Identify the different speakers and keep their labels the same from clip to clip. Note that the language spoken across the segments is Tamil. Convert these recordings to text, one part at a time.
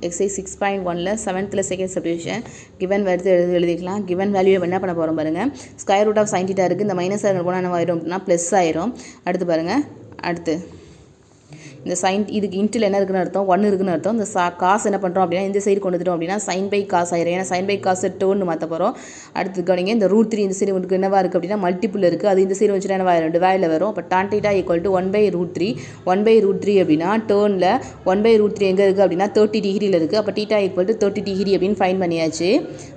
Speaker 1: எக்ஸைஸ் 6.1ல் 7th செகண்ட் சப்டிவிஷன் கிவன் வருது எழுதிக்கலாம். கிவன் வேல்யூ என்ன பண்ண போகிறோம் பாருங்கள். ஸ்கொயர் ரூட் ஆஃப் sin θ இருக்குது. இந்த மைனஸ் ஆகிற போனால் என்ன ஆயிரும் அப்படின்னா ப்ளஸ் ஆயிரும். அடுத்து பாருங்கள், அடுத்து இந்த சைன் இதுக்கு இன்ட்டில் என்ன இருக்குன்னு அர்த்தம், 1 இருக்குன்னு அர்த்தம். இந்த காசு என்ன பண்ணுறோம் அப்படின்னா இந்த சைடு கொண்டு வந்துட்டோம் அப்படின்னா சைன் பை காசு ஆயிரும். ஏன்னா சைன் பை காசு டோன்னு மாற்ற போகிறோம். அடுத்து கவனிங்க, இந்த √3 இந்த சைடு உங்களுக்கு என்னவா இருக்குது அப்படின்னா மல்டிபிள் இருக்குது. அது இந்த சைடு வச்சுட்டு என்னவா ஆயிரும், டிவைடில் வரும். அப்போ tan θ = 1/√3. 1/√3 அப்படின்னா டேர்னில் 1/√3 எங்கே இருக்குது அப்படின்னா 30 டிகிரியில் இருக்குது. அப்போ θ = 30 டிகிரி அப்படின்னு ஃபைன் பண்ணியாச்சு.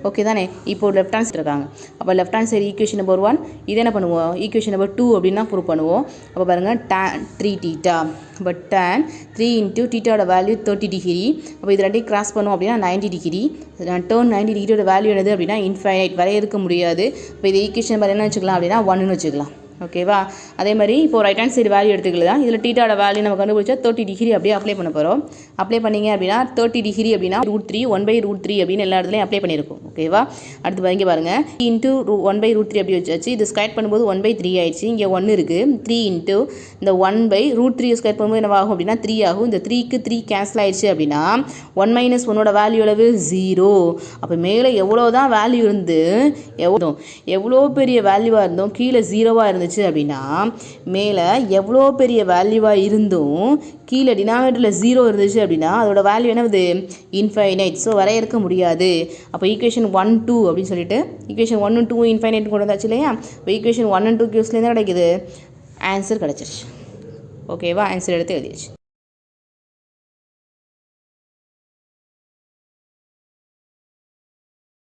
Speaker 1: ஓகே தானே. இப்போ லெஃப்ட் ஹேண்ட் சைடு இருக்காங்க. அப்போ left hand side equation number 1 இது என்ன பண்ணுவோம், ஈக்குவேஷன் நம்பர் 2 அப்படின்னா ப்ரூவ் பண்ணுவோம். அப்போ பாருங்கள் tan 3θ. பட் tan 3 × θோட வேல்யூ 30 டிகிரி. அப்போ இது ரெண்டையும் கிராஸ் பண்ணோம் அப்படின்னா 90 டிகிரி. டேர்ன் 90 டிகிரியோட வேல்யூ என்னது அப்படின்னா இன்ஃபைனைட், வரையறுக்க முடியாது. இப்போ இது ஈக்குவேஷன் நம்பர் என்ன வச்சுக்கலாம் அப்படின்னா 1ன்னு வச்சுக்கலாம். ஓகேவா. அதே மாதிரி இப்போ ரைட் ஹேண்ட் சைடு வேல்யூ எடுத்துக்கலாம். இதில் θோட வேல்யூ நம்ம கண்டுபிடிச்சா 30 டிகிரி அப்படியே அப்ளை பண்ண போகிறோம். அப்ளை பண்ணிங்க அப்படின்னா 30 டிகிரி அப்படின்னா √3 1/√3 அப்படின்னு எல்லா இடத்துலையும் அப்ளை பண்ணியிருக்கும். ஓகேவா. அடுத்து இங்கே பாருங்கள், 3 × 1/√3 அப்படி வச்சாச்சு. இது ஸ்கொயர் பண்ணும்போது 1/3 ஆயிடுச்சு. இங்கே 1 இருக்குது. 3 × இந்த 1/√3 ஸ்கொயர் பண்ணும்போது என்ன ஆகும் அப்படின்னா 3 ஆகும். இந்த 3க்கு 3 கேன்சல் ஆயிடுச்சு அப்படின்னா 1 - 1ஓட வேல்யூ அளவு 0. அப்போ மேலே எவ்வளோ தான் வேல்யூ இருந்து எவ்வளோ பெரிய வேல்யூவாக இருந்தோம் கீழே 0வாக இருந்துச்சு அப்படின்னா மேலே எவ்வளோ பெரிய வேல்யூவாக இருந்தும் கீழே டினாமினேட்டரில் 0 இருந்துச்சு அப்படின்னா அதோட வேல்யூ என்னது, இன்ஃபைனைட். ஸோ வரையறுக்க முடியாது. அப்போ ஈக்குவேஷன் 1, 2 அப்படின்னு சொல்லிட்டு ஈக்குவேஷன் 1 2 இன்ஃபைனைட் கொண்டு வந்தாச்சு இல்லையா. இப்போ ஈக்குவேஷன் 1 and 2 கியூஸ்லேருந்து கிடைக்குது, ஆன்சர் கிடச்சிருச்சு. ஓகேவா. ஆன்சர் எடுத்து எழுதிடுச்சு.